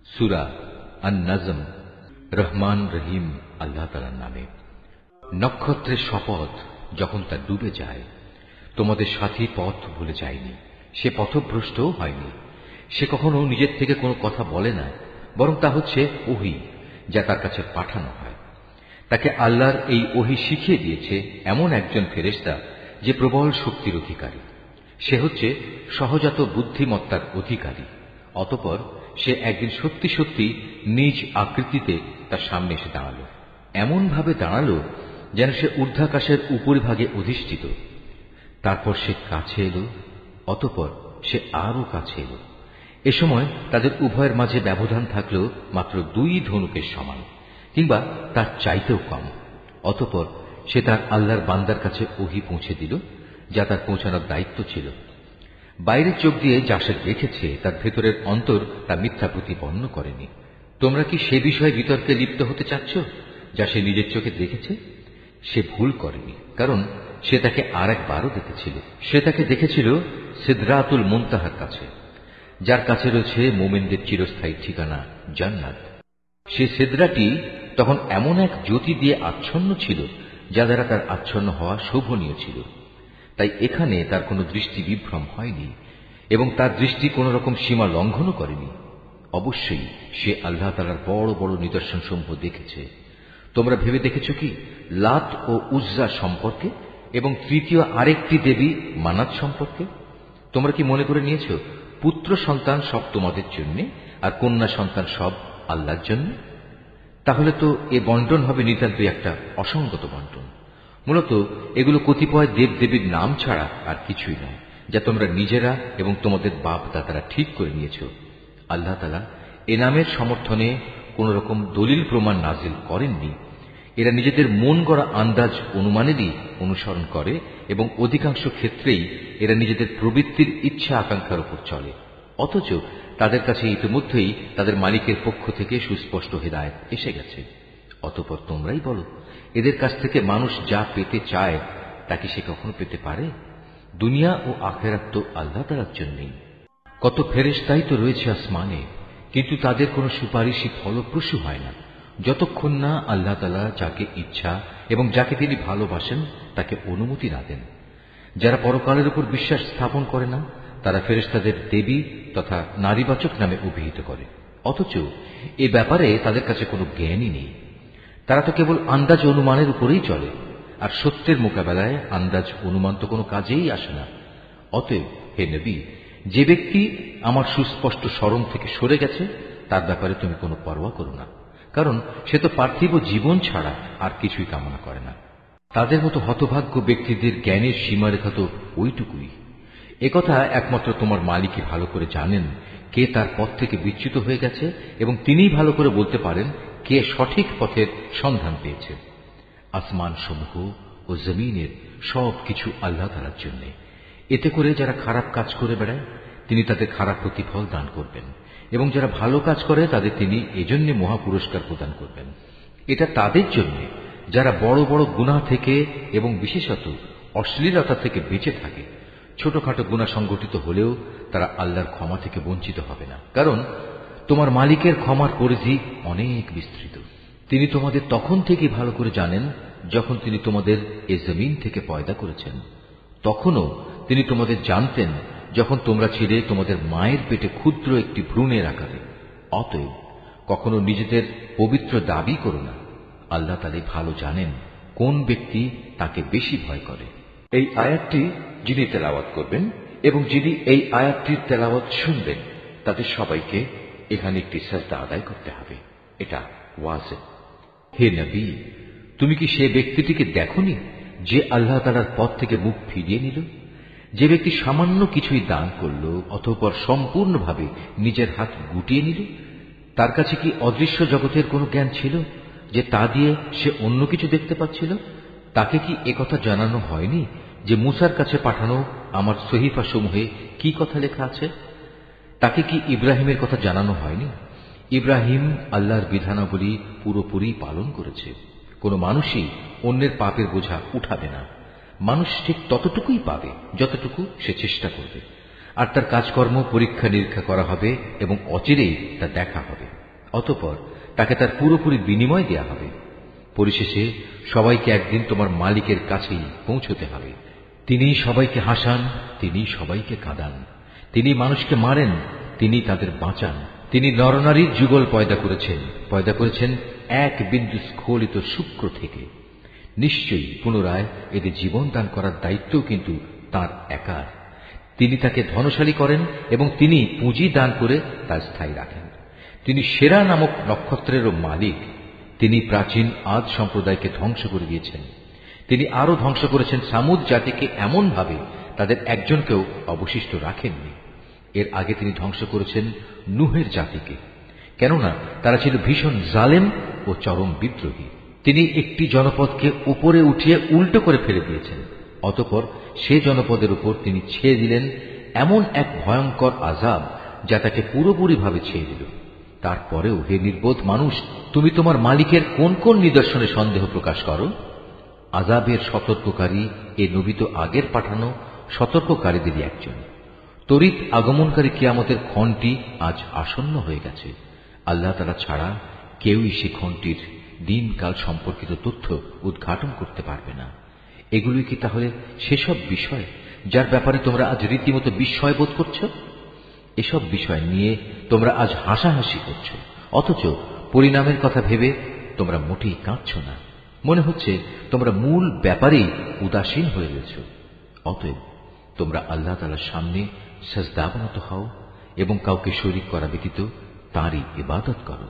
সূরা আন-নাজম। রহমান রহিম আল্লাহ তাআলার নামে। নক্ষত্রের শপথ, যখন তা ডুবে যায়। তোমাদের সাথী পথ ভুলে যায়নি, সে পথভ্রষ্টও হয়নি। সে কখনো নিজের থেকে কোনো কথা বলে না, বরং তা হচ্ছে ওহী, যা তার কাছে পাঠানো হয়। তাকে আল্লাহর এই ওহী শিখিয়ে দিয়েছে এমন একজন ফেরেশতা যে প্রবল শক্তির অধিকারী। সে হচ্ছে সহজাত বুদ্ধিমত্তার অধিকারী। অতঃপর সে একদিন সত্যি সত্যি নিজ আকৃতিতে তার সামনে এসে দাঁড়ালো। এমন ভাবে দাঁড়ালো যেন সে ঊর্ধ্বাকাশের উপরিভাগে অধিষ্ঠিত। তারপর সে কাছে এলো, অতঃপর সে আরো কাছে এলো। এ সময় তাদের উভয়ের মাঝে ব্যবধান থাকলো মাত্র 2 ধনুকের সমান, কিংবা তার চাইতেও কম। অতঃপর সে তার আল্লাহর বান্দার কাছে ওহী পৌঁছে দিল, যা তার পৌঁছানোর দায়িত্ব ছিল। বাইরের চোখ দিয়ে যা সে দেখেছে, তার ভেতরের অন্তর তা মিথ্যা প্রতিপন্ন করেনি। তোমরা কি সে বিষয়ে বিতর্কে লিপ্ত হতে চাচ্ছ যা সে নিজের চোখে দেখেছে? সে ভুল করেনি, কারণ সে তাকে আর একবারও দেখেছিল। সে তাকে দেখেছিল সিদরাতুল মুনতাহার কাছে, যার কাছে রয়েছে মুমিনদের চিরস্থায়ী ঠিকানা জান্নাত। সে সিদরাটি তখন এমন এক জ্যোতি দিয়ে আচ্ছন্ন ছিল, যা দ্বারা তার আচ্ছন্ন হওয়া শোভনীয় ছিল। তাই এখানে তার কোনো দৃষ্টি বিভ্রম হয়নি, এবং তার দৃষ্টি কোন রকম সীমা লঙ্ঘনও করেনি। অবশ্যই সে আল্লাহ তাআলার বড় বড় নিদর্শন সমূহ দেখেছে। তোমরা ভেবে দেখেছ কি লাত ও উজ্জা সম্পর্কে, এবং তৃতীয় আরেকটি দেবী মানাত সম্পর্কে? তোমরা কি মনে করে নিয়েছ পুত্র সন্তান সব তোমাদের জন্য, আর কন্যা সন্তান সব আল্লাহর জন্য? তাহলে তো এ বন্টন হবে নিতান্তই একটা অসঙ্গত বন্টন। মূলত এগুলো কতিপয় দেবদেবীর নাম ছাড়া আর কিছুই নয়, যা তোমরা নিজেরা এবং তোমাদের বাপ দাদারা ঠিক করে নিয়েছ। আল্লাহ তাআলা এ নামের সমর্থনে কোন রকম দলিল প্রমাণ নাজিল করেননি। এরা নিজেদের মন গড়া আন্দাজ অনুমানেরই অনুসরণ করে, এবং অধিকাংশ ক্ষেত্রেই এরা নিজেদের প্রবৃত্তির ইচ্ছা আকাঙ্ক্ষার উপর চলে। অথচ তাদের কাছে ইতিমধ্যেই তাদের মালিকের পক্ষ থেকে সুস্পষ্ট হিদায়াত এসে গেছে। অতঃপর তোমরাই বলো, এদের কাছ থেকে মানুষ যা পেতে চায় তা কি সে কখনো পেতে পারে? দুনিয়া ও আখিরাত তো আল্লাহ তাআলার জন্যই। কত ফেরেশতাই তো রয়েছে আসমানে, কিন্তু তাদের কোনো সুপারিশই ফলপ্রসূ হয় না, যতক্ষণ না আল্লাহ তাআলা যাকে ইচ্ছা এবং যাকে তিনি ভালোবাসেন তাকে অনুমতি না দেন। যারা পরকালের উপর বিশ্বাস স্থাপন করে না, তারা ফেরেশতাদের দেবী তথা নারীবাচক নামে অভিহিত করে, অথচ এ ব্যাপারে তাদের কাছে কোনো জ্ঞানই নেই। তারা তো কেবল আন্দাজ অনুমানের উপরেই চলে, আর সত্যের মোকাবেলায় আন্দাজ অনুমান তো কোনো কাজেই আসে না। অতএব হে নবী, যে ব্যক্তি আমার সুস্পষ্ট স্মরণ থেকে সরে গেছে তার ব্যাপারে তুমি কোনো পরোয়া করো না, কারণ সে তো পার্থিব জীবন ছাড়া আর কিছুই কামনা করে না। তাদের মতো হতভাগ্য ব্যক্তিদের জ্ঞানের সীমারেখা তো ওইটুকুই। একথা একমাত্র তোমার মালিকই ভালো করে জানেন কে তার পথ থেকে বিচ্যুত হয়ে গেছে, এবং তিনিই ভালো করে বলতে পারেন কে সঠিক পথের সন্ধান পেয়েছে। আসমান সমূহ ও জমিনের সব কিছু আল্লাহ তাআলার জন্য। এতে করে যারা খারাপ কাজ করে বেড়ায় তিনি তাদের খারাপ প্রতিফল দান করবেন, এবং যারা ভালো কাজ করে তাদের তিনি এজন্য মহা পুরস্কার প্রদান করবেন। এটা তাদের জন্য যারা বড় বড় গুনাহ থেকে এবং বিশেষত অশ্লীলতা থেকে বেঁচে থাকে। ছোটখাটো গুনাহ সংগঠিত হলেও তারা আল্লাহর ক্ষমা থেকে বঞ্চিত হবে না, কারণ তোমার মালিকের ক্ষমার পরিধি অনেক বিস্তৃত। তিনি তোমাদের তখন থেকে ভালো করে জানেন যখন তিনি তোমাদের এ জমিন থেকে পয়দা করেছেন। তখনও তিনি তোমাদের জানতেন যখন তোমরা ছিলে তোমাদের মায়ের পেটে ক্ষুদ্র একটি ভ্রূণের আকারে। অতএব কখনো নিজেদের পবিত্র দাবি করো না। আল্লাহ তাআলা ভালো জানেন কোন ব্যক্তি তাকে বেশি ভয় করে। এই আয়াতটি যিনি তেলাওয়াত করবেন এবং যিনি এই আয়াতটির তেলাওয়াত শুনবেন তাদের সবাইকে এখানে একটি সাজদা আদায় করতে হবে। এটা ওয়াজিব। হে নবী, তুমি কি সে ব্যক্তিটিকে দেখোনি যে আল্লাহ তাআলার পথ থেকে মুখ ফিরিয়ে নিল? যে ব্যক্তি সামান্য কিছুই দান করল অতঃপর সম্পূর্ণভাবে নিজের হাত গুটিয়ে নিল, তার কাছে কি অদৃশ্য জগতের কোনো জ্ঞান ছিল যে তা দিয়ে সে অন্য কিছু দেখতে পাচ্ছিল? তাকে কি একথা জানানো হয়নি যে মূসার কাছে পাঠানো আমার সহিফা সমূহে কি কথা লেখা আছে? তাকে কি ইব্রাহিমের কথা জানানো হয়নি? ইব্রাহিম আল্লাহর বিধানাবলী পুরোপুরি পালন করেছে। কোন মানুষই অন্যের পাপের বোঝা উঠাবে না। মানুষ ঠিক ততটুকুই পাবে যতটুকু সে চেষ্টা করবে, আর তার কাজকর্ম পরীক্ষা নিরীক্ষা করা হবে এবং অচিরেই তা দেখা হবে। অতঃপর তাকে তার পুরোপুরি বিনিময় দেয়া হবে। পরিশেষে সবাইকে একদিন তোমার মালিকের কাছেই পৌঁছতে হবে। তিনি সবাইকে হাসান, তিনি সবাইকে কাঁদান, তিনি মানুষকে মারেন, তিনি তাদের বাঁচান। তিনি নরনারীর যুগল পয়দা করেছেন এক বিন্দু স্খলিত শুক্র থেকে। নিশ্চয়ই পুনরায় এদের জীবন দান করার দায়িত্বও কিন্তু তাঁর একার। তিনি তাকে ধনশালী করেন এবং তিনি পুঁজি দান করে তা স্থায়ী রাখেন। তিনি সেরা নামক নক্ষত্রেরও মালিক। তিনি প্রাচীন আদ সম্প্রদায়কে ধ্বংস করে দিয়েছেন। তিনি আরো ধ্বংস করেছেন সামুদ জাতিকে এমনভাবে তাদের একজনকেও অবশিষ্ট রাখেননি। এর আগে তিনি ধ্বংস করেছেন নূহের জাতিকে, কেননা তারা ছিল ভীষণ জালেম ও চরম বিদ্রোহী। তিনি একটি জনপদকে উপরে উঠিয়ে উল্টো করে ফেলে দিয়েছেন। অতঃপর সে জনপদের উপর তিনি ছেয়ে দিলেন এমন এক ভয়ঙ্কর আযাব যা তাকে পুরোপুরিভাবে ছেয়ে দিল। তারপরেও হে নির্বোধ মানুষ, তুমি তোমার মালিকের কোন কোন নিদর্শনে সন্দেহ প্রকাশ করো? আযাবের সতর্ককারী এ নবী তো আগের পাঠানো সতর্ককারীদেরই একজন। তড়িৎ আগমনকারী কিয়ামতের ক্ষণটি আজ আসন্ন হয়ে গেছে। আল্লাহ তাআলা ছাড়া কেউই সে ক্ষণটির দিনকাল সম্পর্কিত তথ্য উদ্ঘাটন করতে পারবে না। এগুলি কি তাহলে সেসব বিষয় যার ব্যাপারে তোমরা আজ রীতিমতো বিস্ময় বোধ করছ? এসব বিষয় নিয়ে তোমরা আজ হাসাহাসি করছ, অথচ পরিণামের কথা ভেবে তোমরা মোটেই কাঁদছ না। মনে হচ্ছে তোমরা মূল ব্যাপারেই উদাসীন হয়ে গেছ। অতএব তোমরা আল্লাহ তাআলার সামনে সিজদাবনত হও এবং কাউকে শরীক করা ব্যতীত তাঁরই ইবাদত করো।